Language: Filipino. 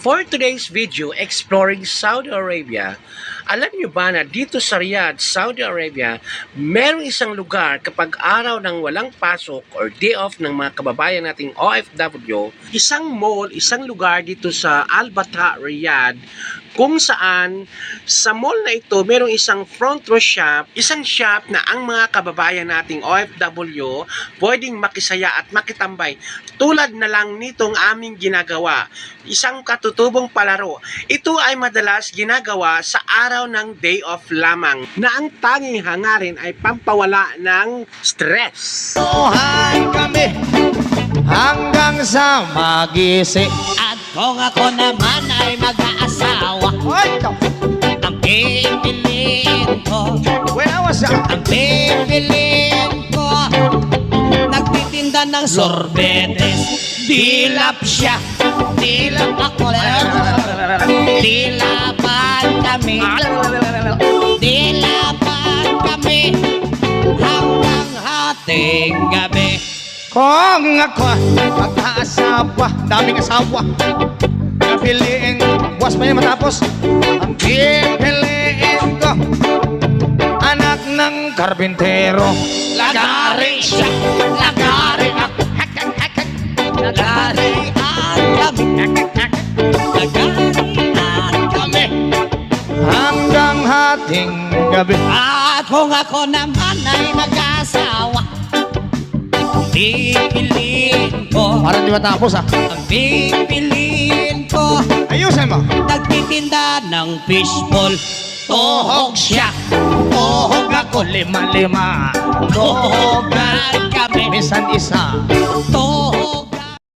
For today's video, exploring Saudi Arabia, alam niyo ba na dito sa Riyadh, Saudi Arabia, merong isang lugar kapag araw ng walang pasok or day off ng mga kababayan nating OFW, isang mall, isang lugar dito sa Al-Bata, Riyadh, kung saan sa mall na ito merong isang front row shop, isang shop na ang mga kababayan nating OFW pwedeng makisaya at makitambay tulad na lang nitong aming ginagawa, isang katutubong palaro. Ito ay madalas ginagawa sa araw ng day off lamang na ang tanging hangarin ay pampawala ng stress. Buhay kami hanggang sa magising. At kung ako naman ay mag-aasawa, ang pipiliin ko, ang pipiliin ko, nagtitinda ng sorbetes. Dilap siya, dilap ako, dilapan kami, dilapan kami, hanggang hating gabi. Kung ako mag-aasawa, daming asawa, pipiliin, buwas pa niya matapos. Ang pipiliin ko, anak ng karbintero. Lagari siya, lagari ako, lagari at kami, lagari at kami. Hanggang hating gabi. At kung ako naman ay mag-asawa, pipiliin ko, Parang di matapos ah. ang pipiliin ko, Ayusin mo. nagtitinda ng fishball. Tuhog siya, Tuhog ako lima-lima. tuhogan kami, Minsan isa. tuhog